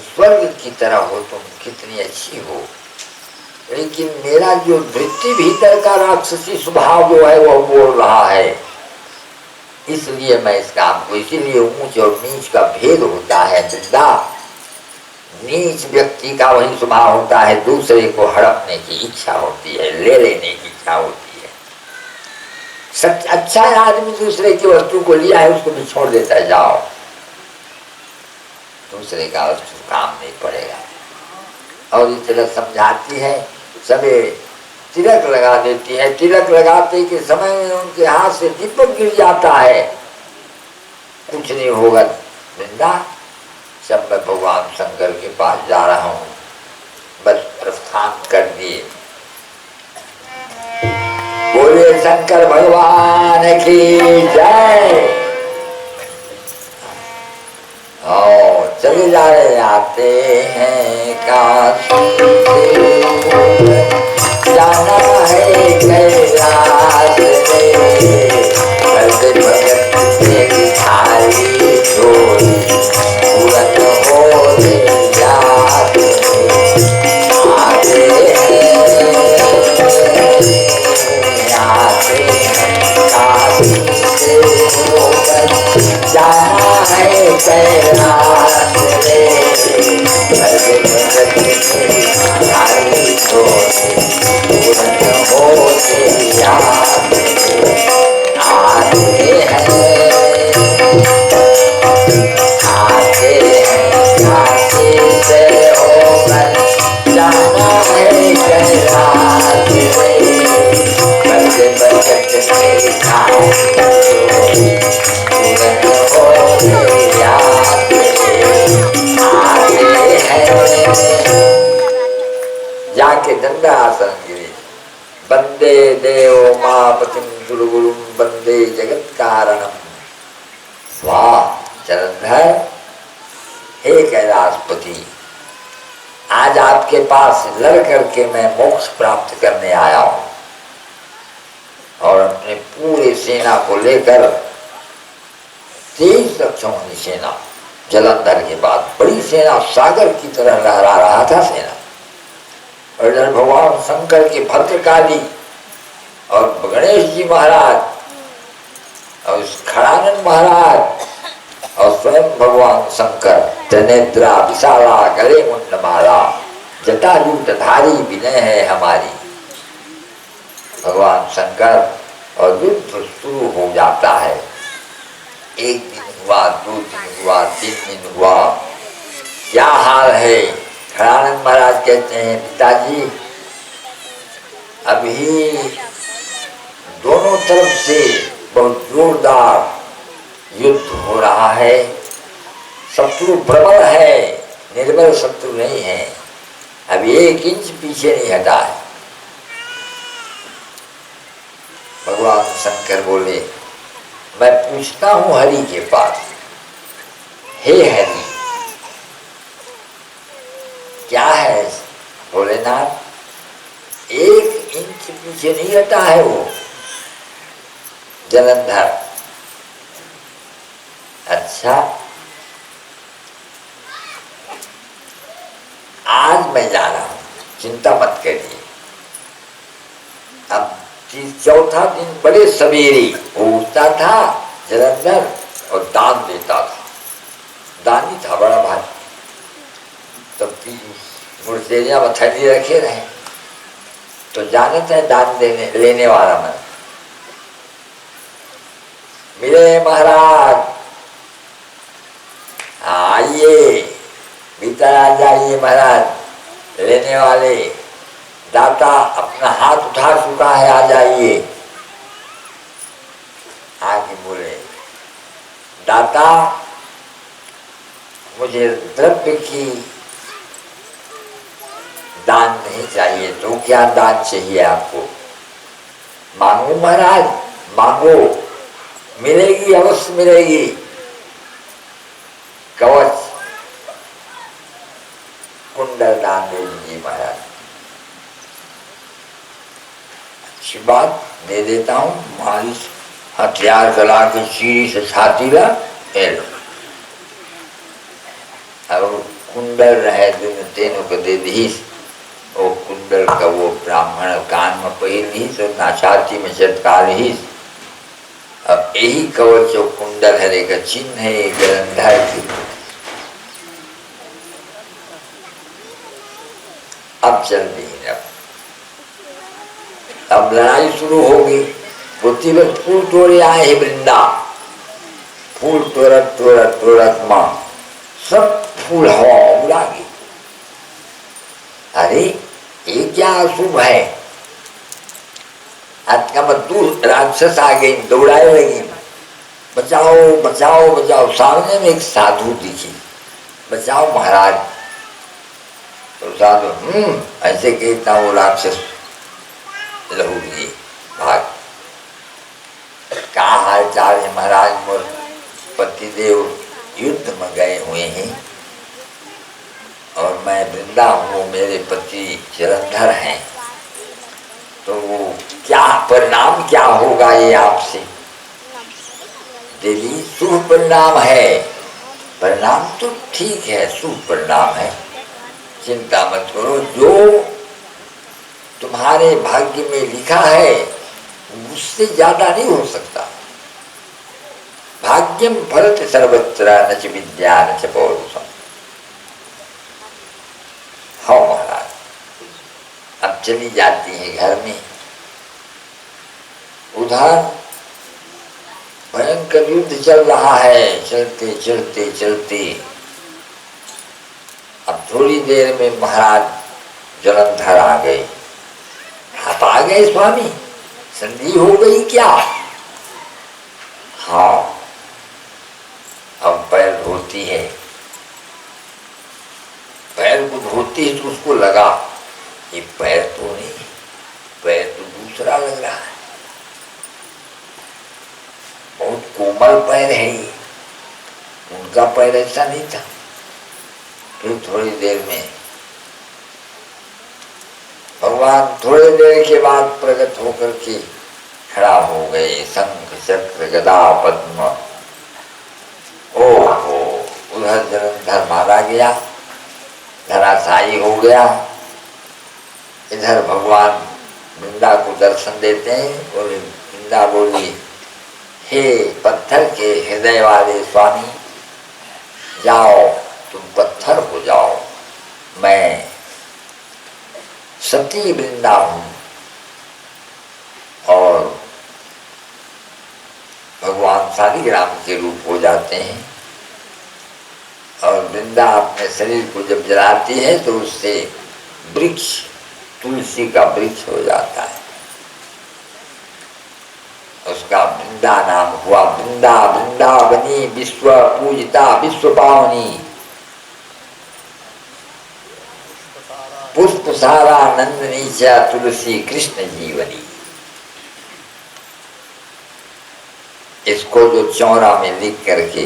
स्वर्ग की तरह हो, तुम कितनी अच्छी हो। लेकिन मेरा जो वृत्ति भीतर का राक्षसी स्वभाव जो है वह बोल रहा है, इसलिए मैं इस काम को, इसीलिए ऊंच और नीच का भेद होता है वृंदा। नीच व्यक्ति का वही स्वभाव होता है, दूसरे को हड़पने की इच्छा होती है, ले लेने की इच्छा होती है। सच अच्छा आदमी दूसरे की वस्तु को लिया है उसको भी छोड़ देता है, जाओ दूसरे का वस्तु काम नहीं पड़ेगा। और इस तरह समझाती है, सभी तिलक लगा देती है। तिलक लगाते के समय में उनके हाथ से दीपक गिर जाता है, कुछ नहीं होगा वृंदा, सब मैं भगवान शंकर के पास जा रहा हूँ, बस प्रस्थान कर दिए। बोले शंकर भगवान की जय। चले जा रहे आते हैं काशी से, जाना है कैलाश रे, भगत भगत से थाली झोली पूरन हो याद आते हैं काशी से होकर, जाना है कैलाश रे, भगत भगत से थाली झोली पूरन हो याद आते हैं काशी से होकर, जाना है कैलाश रे, भगत भगत से थाली झोली पूरन हो याद आते हैं। जाके दंडासन गिरे, वंदे देव मापतिम गुरुगुरुम वंदे जगत कारणम। वाह जलंधर, हे कैलाशपति, आज आपके पास लड़ करके मैं मोक्ष प्राप्त करने आया हूं और अपने पूरे सेना को लेकर 23 लक्षों की सेना जलंधर के बाद बड़ी सेना सागर की तरह लहरा रहा था सेना। और इधर भगवान शंकर के भद्रकाली और गणेश जी महाराज और खड़ानंद महाराज और स्वयं भगवान शंकर त्रिनेत्रा विशाला गले मुंडमाला जटाजूटधारी विनय है हमारी। भगवान शंकर और युद्ध शुरू हो जाता है। एक दिन हुआ, 2 दिन हुआ, 3 दिन हुआ। क्या हाल है? खड़ानंद महाराज कहते हैं, पिताजी अभी दोनों तरफ से बहुत जोरदार युद्ध हो रहा है। शत्रु प्रबल है, निर्बल शत्रु नहीं है। अभी 1 इंच पीछे नहीं हटा है। भगवान शंकर बोले, मैं पूछता हूं हरि के पास, हे हरि क्या है? भोलेनाथ 1 इंच पीछे नहीं हटा है वो जलंधर। अच्छा, आज मैं जा रहा हूं, चिंता मत करिए। अब 4था दिन बड़े सवेरे उठता था जलंधर और दान देता था। दानी था बड़ा भाई। तब मुर्सेरिया में थैली रखे रहे तो जानते हैं दान देने लेने वाला मैं मिले महाराज, आइए भीतर आ जाइए महाराज। लेने वाले दाता अपना हाथ उठा चुका है, आ जाइए। आगे बोले, दाता मुझे द्रव्य की दान नहीं चाहिए, तो क्या दान चाहिए आपको? मांगो महाराज, मांगो, मिलेगी, अवश्य मिलेगी। कवच कुंडल दान दे दीजिए महाराज। अच्छी बात, दे देता हूं। मालिश हथियार चला के चीरी से छाती ला, अब कुंडल रहे तीनों को दे दी। वो कुंडल का वो ब्राह्मण कान में पहन ली तो ना छाती में चटका ली। अब यही कवच जो कुंडल हरे का चिन्ह है जलंधर की। अब चल रही अब लड़ाई शुरू होगी। वो तिलक फूल तोड़े आए हैं वृंदा, फूल तोड़त तोड़त तोड़त माँ सब फूल हवा उड़ा गई। अरे ये क्या अशुभ है? दूर राक्षस आ गई, दौड़ाए लगी, बचाओ बचाओ बचाओ। सामने में एक साधु दिखी, बचाओ महाराज। तो साधु ऐसे कहता वो राक्षस लहू लिए भाग। क्या हाल चाल है महाराज? मोर पतिदेव युद्ध में गए हुए हैं और मैं वृंदा हूँ, मेरे पति जलंधर हैं, तो क्या परिणाम क्या होगा ये आपसे? देवी शुभ परिणाम है। परिणाम तो ठीक है, शुभ परिणाम है, चिंता मत करो। जो तुम्हारे भाग्य में लिखा है उससे ज्यादा नहीं हो सकता। भाग्यम फलत सर्वत्र न च विद्या न च पौरुषम। हाँ महाराज, अब चली जाती है घर में। उधर भयंकर युद्ध चल रहा है, चलते चलते चलते अब थोड़ी देर में महाराज जलंधर आ गए। आप आ गए स्वामी, संधि हो गई क्या? हाँ, अब पैर धोती है, पैर को धोती है तो उसको लगा ये पैर तो नहीं, पैर तो दूसरा लग रहा है, बहुत कोमल पैर है ये, उनका पैर ऐसा नहीं था। फिर थोड़ी देर में भगवान थोड़ी देर के बाद प्रकट होकर के खड़ा हो गए, शंख चक्र गदा पद्म। ओहो, उधर जलंधर मारा गया, धराशायी हो गया। इधर भगवान वृंदा को दर्शन देते हैं और वृंदा बोली, हे पत्थर के हृदय वाले स्वामी, जाओ तुम पत्थर हो जाओ, मैं सती वृंदा हूं। और भगवान शालिग्राम के रूप हो जाते हैं और वृंदा अपने शरीर को जब जलाती है तो उससे वृक्ष, तुलसी का वृक्ष हो जाता है। उसका वृंदा नाम हुआ वृंदा, वृंदावनी, विश्व पूजिता, विश्व पावनी, पुष्प सारा नंदनी च तुलसी कृष्ण जीवनी। इसको जो चौरा में लिख करके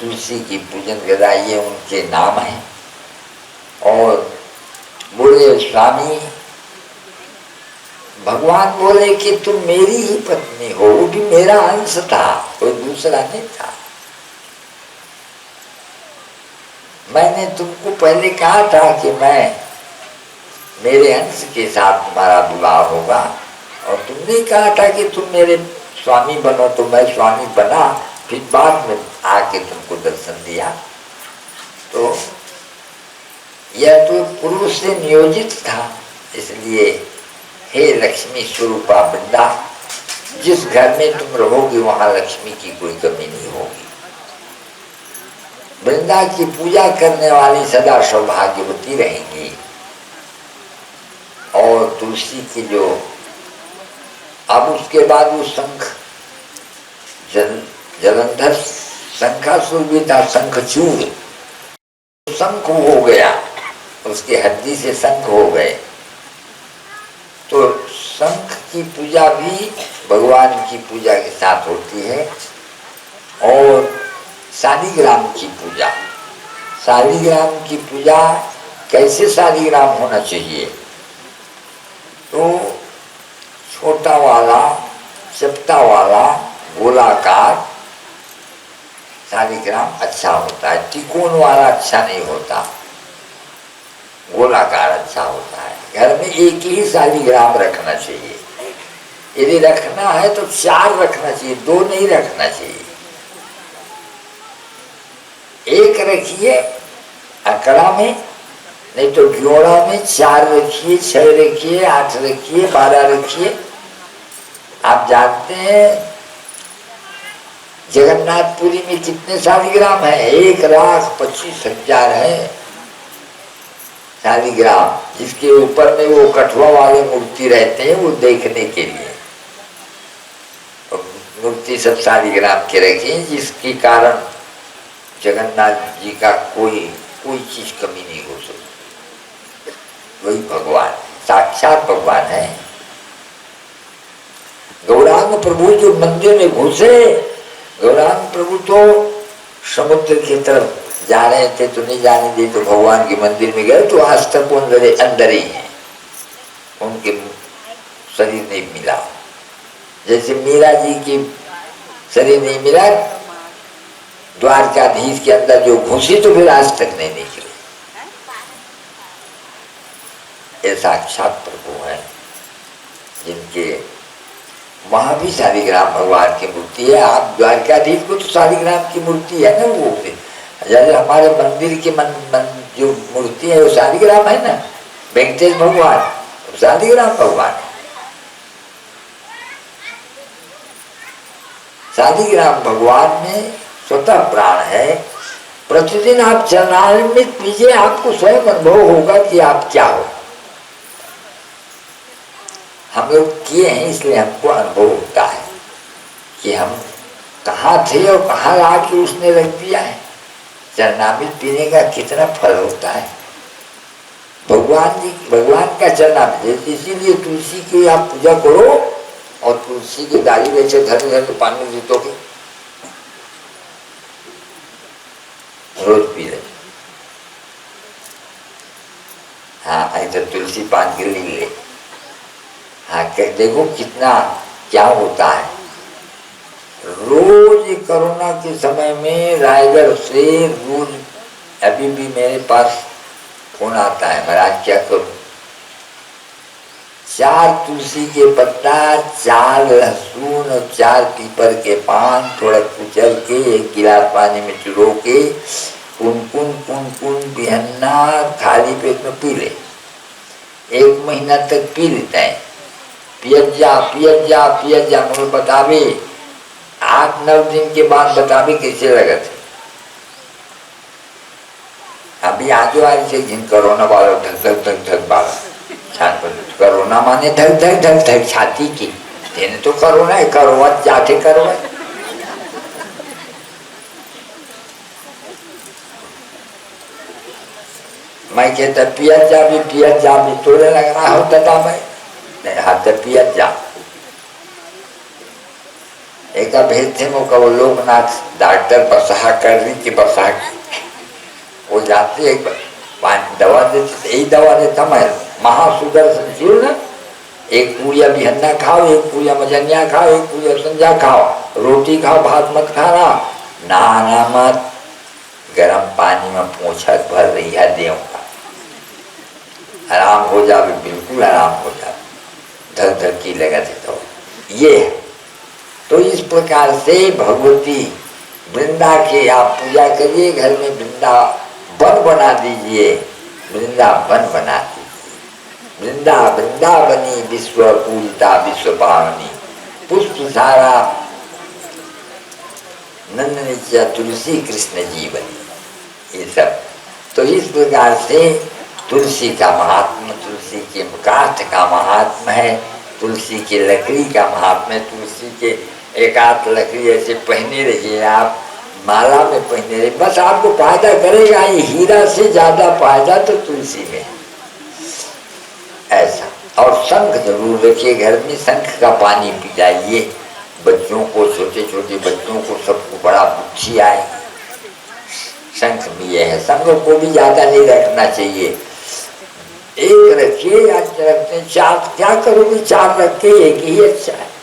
तुलसी की पूजन कराइए, उनके नाम है। और बोले स्वामी, भगवान बोले कि तुम मेरी ही पत्नी हो, वो भी मेरा अंश था, कोई दूसरा नहीं था। मैंने तुमको पहले कहा था कि मैं, मेरे अंश के साथ तुम्हारा विवाह होगा, और तुमने कहा था कि तुम मेरे स्वामी बनो, तो मैं स्वामी बना, फिर बाद में आके तुमको दर्शन दिया। तो यह तो पूर्व से नियोजित था। इसलिए हे लक्ष्मी स्वरूपा वृंदा, जिस घर में तुम रहोगे वहां लक्ष्मी की कोई कमी नहीं होगी। वृंदा की पूजा करने वाली सदा सौभाग्यवती रहेंगी। और तुलसी की जो, अब उसके बाद वो शंख, जलंधर शंखासुर भी था, शंखचूर, शंख हो गया, उसके हड्डी से शंख हो गए। तो शंख की पूजा भी भगवान की पूजा के साथ होती है। और शालिग्राम की पूजा, शालिग्राम की पूजा कैसे शालिग्राम होना चाहिए? तो छोटा वाला, चपटा वाला, गोलाकार शालिग्राम अच्छा होता है। त्रिकोण वाला अच्छा नहीं होता, गोलाकार अच्छा होता है। घर में एक ही शालिग्राम रखना चाहिए। यदि रखना है तो 4 रखना चाहिए, 2 नहीं रखना चाहिए। एक रखिए अकड़ा में, नहीं तो जोड़ा में 4 रखिए, 6 रखिए, 8 रखिए, 12 रखिए। आप जानते हैं जगन्नाथपुरी में कितने शालिग्राम है? 1,25,000 है शालिग्राम, जिसके ऊपर में वो कठुआ वाले मूर्ति रहते हैं, वो देखने के लिए मूर्ति सब शालिग्राम के रखे हैं, जिसके कारण जगन्नाथ जी का कोई चीज कमी नहीं हो सकती। वही भगवान, साक्षात भगवान है। गौरांग प्रभु जो मंदिर में घुसे, गौरांग प्रभु तो समुद्र की तरफ जा रहे थे तो नहीं जाने दी, तो भगवान के मंदिर में गए तो आज तक वो अंदर ही है, उनके शरीर नहीं मिला। जैसे मीरा जी की शरीर नहीं मिला, द्वारकाधीश के अंदर जो घुसी तो फिर आज तक नहीं निकले। ये साक्षात प्रभु है, जिनके वहां भी शालिग्राम भगवान की मूर्ति है। आप द्वारकाधीश को तो शालिग्राम की मूर्ति है ना, वो जैसे हमारे मंदिर की जो मूर्ति है वो शालिग्राम है ना, वेंकटेश भगवान शालिग्राम भगवान है। शालिग्राम भगवान में स्वतः प्राण है। प्रतिदिन आप चरणामृत पीजिए, आपको स्वयं अनुभव होगा कि आप क्या हो। हम लोग किए हैं इसलिए हमको अनुभव होता है कि हम कहाँ थे और कहाँ आके उसने रख दिया है। चरणामृत पीने का कितना फल होता है। भगवान भगवान का चरणामृत, इसीलिए तुलसी की आप पूजा करो और तुलसी की डाली वैसे घर घर पानी जीतोगे, रोज पी ले। हाँ ऐसे तुलसी पान के लिए हाँ देखो कितना क्या होता है। रोज कोरोना के समय में रायगढ़ से रोज अभी भी मेरे पास फोन आता है, महाराज क्या करूं, 4 तुलसी के पत्ता, 4 लहसुन और 4 पीपर के पान थोड़ा कुचल के 1 गिलास पानी में चुरो के कुन बिहन्ना खाली पेट में पी ले, 1 महीना तक पी लेते हैं। पियत जा मुझे बतावे 8-9 दिन के बाद बतावे कैसे लगा थे। अभी आजू आज से दिन कोरोना वाला धक वाला कोरोना माने धक छाती की तेने तो कोरोना है, करो जाके करो। मैं कहता पियत जा भी तोड़े लग रहा होता था मैं हाथ पियत जा। एक भेज थे मुझको वो लोकनाथ डॉक्टर बसहा कर रही थी, बसहा वो जाते एक दवा देते, यही दवा देता मैं महासुदर्शन शिव ना, 1 पूरिया बिहन्ना खाओ, 1 पूरिया मजनिया खाओ, 1 पूरिया संजा खाओ, रोटी खाओ, भात मत खाना, नहाना मत, गर्म पानी में पोछा भर रही है देव का, आराम हो जावे, बिल्कुल आराम हो जावे, धक की लगा थे तो ये है। तो इस प्रकार से भगवती वृंदा के आप पूजा करिए, घर में वृंदावन बना दीजिए, वृंदावन बना दीजिए। वृंदावनी विश्व पूजिता विश्व पावनी, पुष्प सारा नंद नित्या तुलसी कृष्ण जीवनी, ये सब। तो इस प्रकार से तुलसी का महात्म, तुलसी के काष्ठ का महात्म है, तुलसी की लकड़ी का महात्म है। तुलसी के 1-8 लकड़ी ऐसे पहने रहिए आप, माला में पहने रहिए, बस आपको फायदा करेगा। ये हीरा से ज्यादा फायदा तो तुलसी में ऐसा। और शंख जरूर रखिए घर में, शंख का पानी पी जाइए बच्चों को, छोटे छोटे बच्चों को, सबको बड़ा बुद्धि आए। शंख भी है, शंख को भी ज्यादा नहीं रखना चाहिए, 1 रखिए, आज रखते 4 क्या करोगे, 4 रख के 1 ही अच्छा है।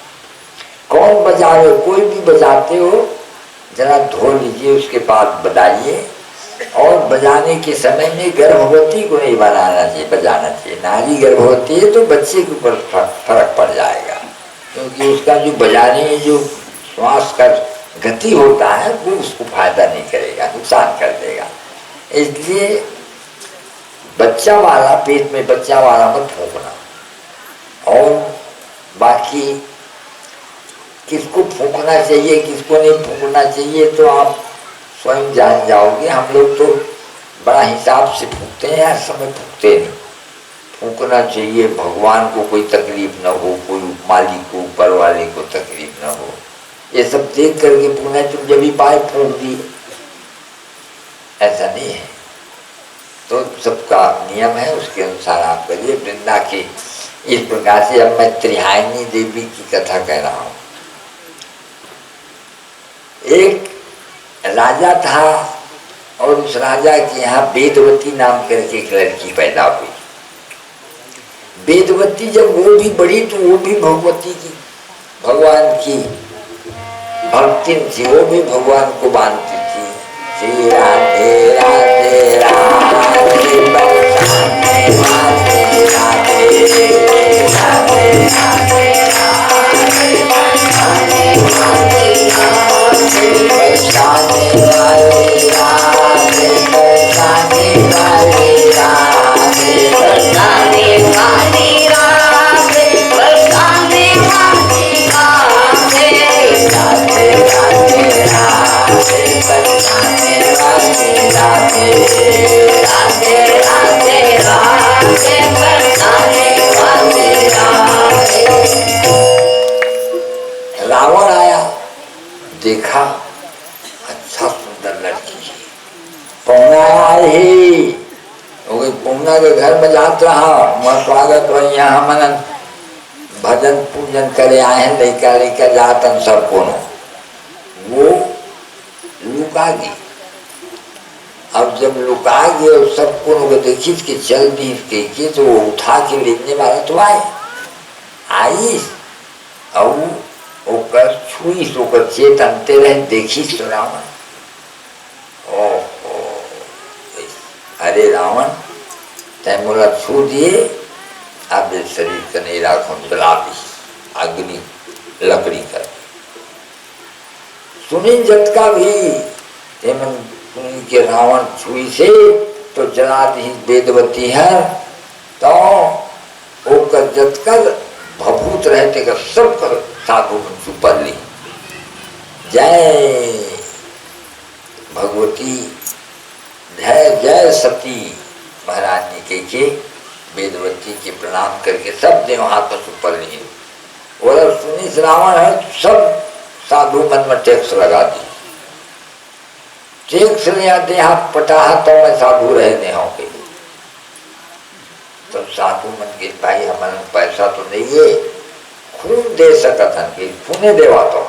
कौन बजा रहे हो, कोई भी बजाते हो जरा धो लीजिए, उसके बाद बजाइए। और बजाने के समय में गर्भवती को नहीं बजाना चाहिए। नारी गर्भवती है तो बच्चे के ऊपर फर्क पड़ जाएगा, क्योंकि उसका जो बजाने में जो श्वास का गति होता है वो उसको फायदा नहीं करेगा, नुकसान कर देगा। इसलिए बच्चा वाला, पेट में बच्चा वाला मत फूंकना। और बाकी किसको फूंकना चाहिए, किसको नहीं फूंकना चाहिए तो आप स्वयं जान जाओगे। हम लोग तो बड़ा हिसाब से फूंकते हैं, हर समय फूंकते नहीं। फूंकना चाहिए, भगवान को कोई तकलीफ न हो, कोई मालिक को, ऊपर वाले को तकलीफ न हो, ये सब देख करके फूंकना। तुम जब भी पाए फूंक दिए, ऐसा नहीं है। तो सबका नियम है, उसके अनुसार आप करिए। वृंदा के इस प्रकार से अब मैं त्रिहायनी देवी की कथा कह रहा हूँ। एक राजा था और उस राजा के यहाँ वेदवती नाम करके एक लड़की पैदा हुई। वेदवती जब वो भी बड़ी तो वो भी भगवती की, भगवान की भक्ति थी, वो भी भगवान को मानती थी। श्री राधे राधे राधे बरसाने वाले राधे, राधे राधे राधे बरसाने वाले राधे, बरसाने वाले राधे, बरसाने वाले राधे, बरसाने वाले राधे, बरसाने वाले राधे, राधे राधे राधे, बरसाने वाले राधे। जात रहा मैं स्वागत हो यहाँ मन भजन पूजन करे आए हैं लेकर लेकर जातन सब को वो लुका गई। अब जब लुका गए और सबको लोग देखी कि चल दी के तो वो उठा के लेने वाला तो आई और छुई सोकर चेतनते रहे देखी तो रावण ओहो अरे रावण तय मोला छू दिए अब शरीर का नहीं राखो जला दी अग्नि लकड़ी कर सुनी झटका भी हेमन सुनी के रावण छुई से तो जला दी वेदवती है तो ओकर जतकर भभूत रहते का सब कर साधु सुपर ली जय भगवती जय जय सती महारानी के वेदवती के प्रणाम करके सब देव हाथ में सुपर लिए और अब सुनी रावण है सब साधु मन में टैक्स लगा दी टैक्स लिया दे हाथ पटाहा तो मैं साधु रहने होंगे तो साधु मन के भाई हमारे पैसा तो नहीं है खून दे सकता कि खूने देवा तो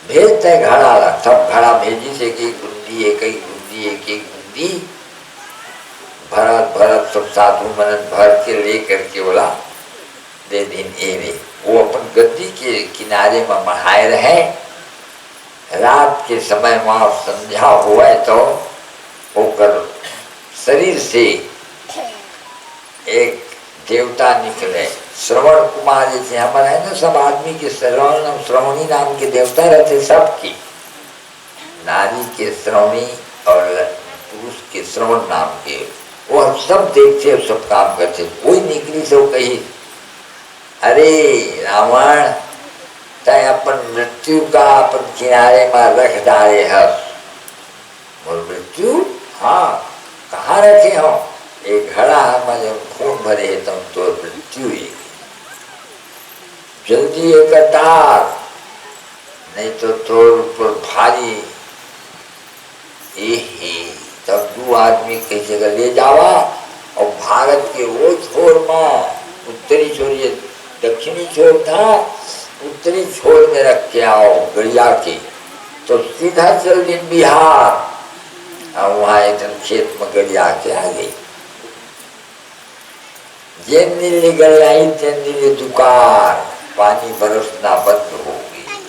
भेजते घड़ा सब घड़ा भेजी से एक गुंदी एक गुंदी भरत भरत सब साधु मनन भर के ले करके बोला दे दिन एवे वो अपन गद्दी के किनारे में मढ़ाए रहे रात के समय वहाँ संध्या हुआ तो होकर शरीर से एक देवता निकले श्रवण कुमार जैसे हमारे है ना सब आदमी के श्रवणी नाम के देवता रहते सबकी नारी के श्रवणी और पुरुष के श्रवण नाम के वो हम सब देखते और सब काम करते कोई निकली तो कही अरे रावण तय अपन मृत्यु का अपन किनारे में रख डाले हस और मृत्यु हाँ कहाँ रखे हो एक घड़ा में जब खून भरे तुम तो मृत्यु ही जल्दी एक कतार नहीं तो तोर ऊपर भारी तब दो आदमी कई जगह ले जावा और भारत के वो छोर में उत्तरी छोर ये दक्षिणी छोर था उत्तरी छोर में रख के आओ गड़िया के तो सीधा चल दिन बिहार और वहाँ एकदम खेत में गड़िया के आ गई जेन दिन निकल आई तेन दिन दुकान पानी बरसना बंद हो गई।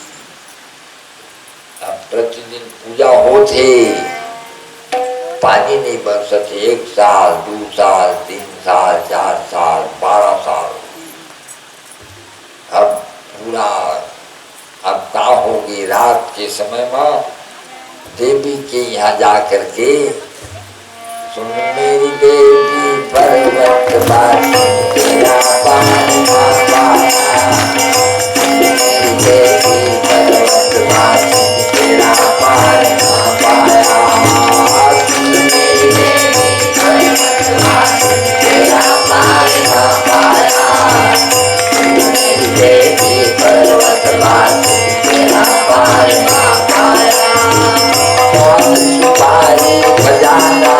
अब प्रतिदिन पूजा होते पानी नहीं बरसते 1 साल 2 साल 3 साल 4 साल 12 साल अब पूरा अब का होगी रात के समय में देवी के यहाँ जा करके सुन मेरी देवी पर्वत वासी तेरा पानी मेरी देवी पर्वत वासी तेरा पानी पाया मेरी देवी पर्वत वासी तेरा पानी पाया मेरी देवी पर्वत वासी तेरा पानी पाया सुपारी बजाना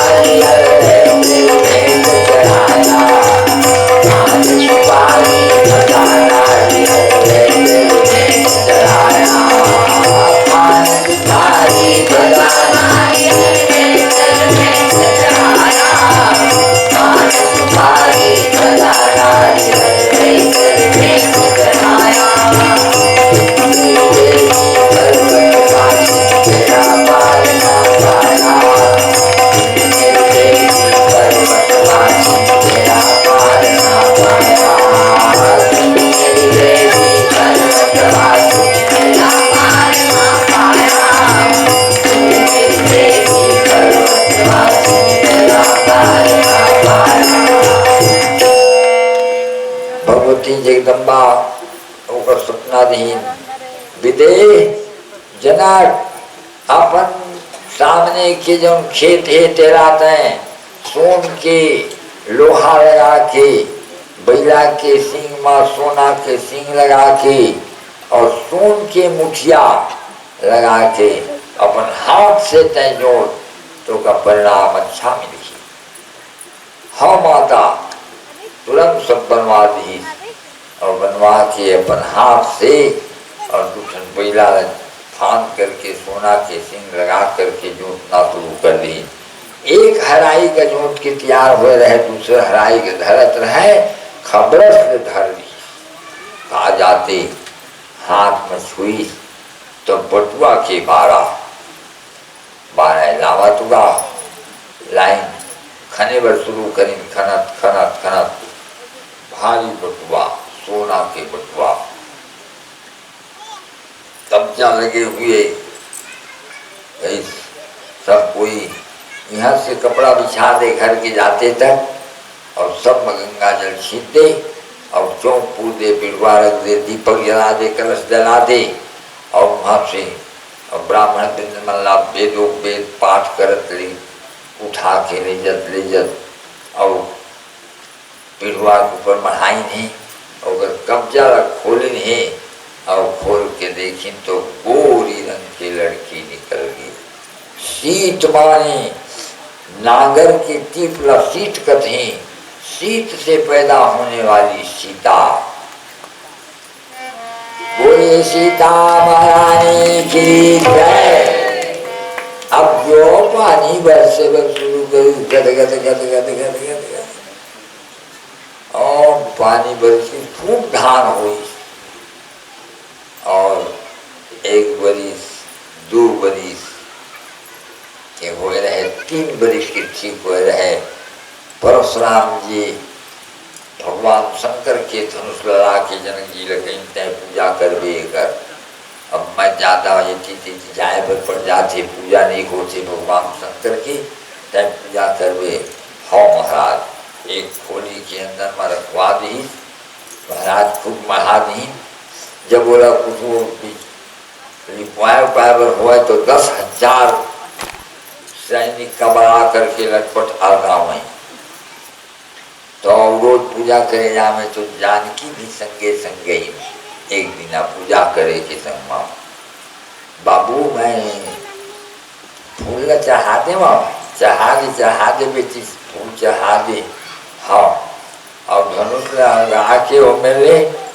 जगदम्बा होकर सपनाधीन विदे जनक अपन सामने के जो खेत है तेरा तय सोन के लोहा लगा के बैला के सिंग में सोना के सिंग लगा के और सोन के मुठिया लगा के अपन हाथ से तय जोड़ तो का परिणाम अच्छा मिली हाँ माता तुरंत सब बनवा दी और बनवा के अपन हाथ से और दूसरा बैला फान करके सोना के सिंह लगा करके जोतना शुरू कर दी। एक हराई का जोत के तैयार हो रहे, दूसरे हराई के धरत रहे, खबर से धर ली। आ जाते हाथ में छुई तो बटुआ के 12 लावा तुगा लाइन खने बर शुरू करी, खनत खनत खनत भारी बटुआ, सोना के बटुआ, कब्जा लगे हुए। सब कोई यहाँ से कपड़ा बिछा दे घर के जाते तक, और सब में गंगा जल छीट दे और चौक पूर दे, बिड़वा रख दे, दीपक जला दे, कलश जला दे, और वहाँ से और ब्राह्मण मल्ला वेदों वेद पाठ करत ले उठा के ले जत और पिढ़वा के ऊपर मढ़ाई नहीं, और कब्जा खोले नहीं, और खोल के देखी तो गोरी रंग की लड़की निकल गई। सीत माने नागर की तीपला सीत कथे, सीत से पैदा होने वाली सीता। बोले सीता महारानी की जय। अब जो पानी बरसे बरस शुरू करी, गद गद गद गद गद गद गद, और पानी बरसी खूब धान हुई, और 1 बरिस 2 बरिस के हो रहे, 3 बरिस के ठीक हो रहे। परशुराम जी भगवान शंकर के धनुष लड़ा के जनक जी लगे तय पूजा करवे कर। अब मैं जाता ये जाए पर पड़ जाते, पूजा नहीं होती भगवान शंकर की, तय पूजा करवे। हाँ महाराज, एक खोली के अंदर में रखवा दी, महाराज खूब मढ़ा दी। जब बोला कुछ वो उपाय हुआ तो 10,000 सैनिक का बड़ा करके लटपट आ गाँव में, तो रोज पूजा करे जामे, तो जानकी भी संगे संगे ही एक दिन पूजा करे के संग माँ बाबू मैं फूल चढ़ा दे, चढ़ा दे बेटी, फूल चढ़ा दे। हाँ, और धनुष लगा के वो मेरे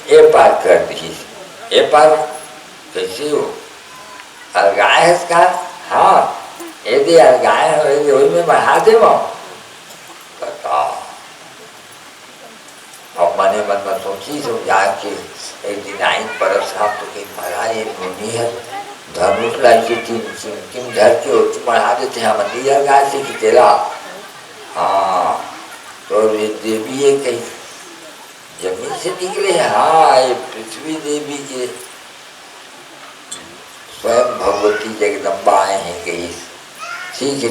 ए पार कर दी। ए पार कैसे हो? अलगाए है इसका? हाँ, यदि अलगाए है वही में बढ़ा दे वो। अब मने मन में सोची समझा के एक दिन आई परशुराम तो कहीं महाराज ये मुनि है, धनुष लाई के तीन घर के होती बढ़ा देते हैं मंदिर गाय से कि तेरा। हाँ, तो ये देवी है कहीं जमीन से निकले हैं। हाँ, ये पृथ्वी देवी के स्वयं भगवती जगदम्बा आए हैं कहीं।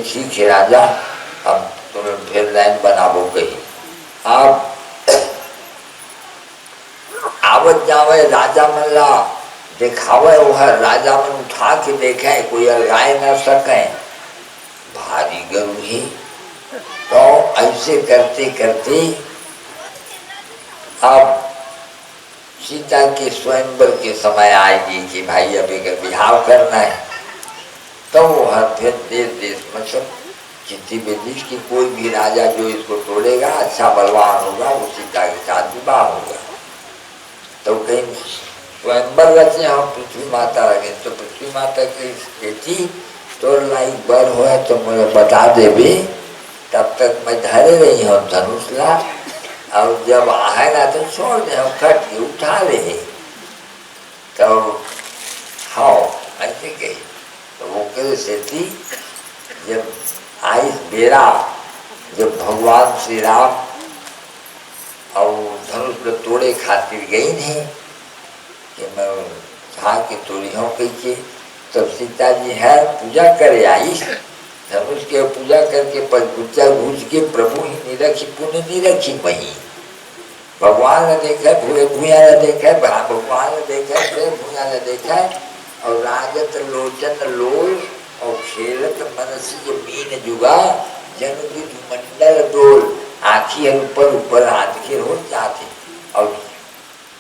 ठीक है राजा, अब तुम्हें फिर लाइन बनाबो कहीं। आप आवत जावे राजा मल्ला दिखावे, वह राजा मन उठा के देखे, कोई अलगाए न सके, भारी गरुही। तो ऐसे करते करते अब सीता के स्वयंवर के समय आएगी कि भाई अभी का बिहाव करना है, तो वह फिर देश में सब चिट्ठी बेदिश की कोई भी राजा जो इसको तोड़ेगा, अच्छा बलवान होगा, वो सीता के साथ विवाह होगा। तो कहीं स्वयंवर रचे हम पृथ्वी माता लगे, तो पृथ्वी माता की बेटी तो लाइक बर हो तो मुझे बता दे भी, तब तक मैं धरे रही हूँ धनुष ला, और जब आएगा तो छोड़ दे, हम कट के उठा रहे। तो हाँ ऐसे कही, तो वो करे से थी जब आई बेरा, जब भगवान श्री राम और धनुष को तोड़े खातिर गई नहीं कि मैं खा के तोड़ी हूँ कही के, तब सीता जी है पूजा करे आई, धनुष के पूजा करके पचगुच्चा घूस के प्रभु ही नहीं रखी, पुण्य नहीं रखी वही। भगवान ने देखा, भूया ने देखा, भगवान ने देखा, भूया ने देखा, और राजत लोचन लोल और खेलत मनसी मीन जुगा, जन विधु मंडल डोल, आँखी ऊपर ऊपर हाथ के हो जाते। और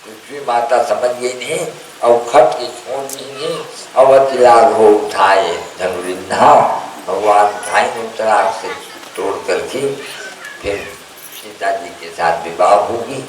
पृथ्वी माता समझ गई नहीं, और खट के छोड़ दी नहीं, अवतिलाग हो उठाए धनुरिंधा, भगवान उठाए उत्तराग से तोड़ करके फिर सीता जी के साथ विवाह होगी।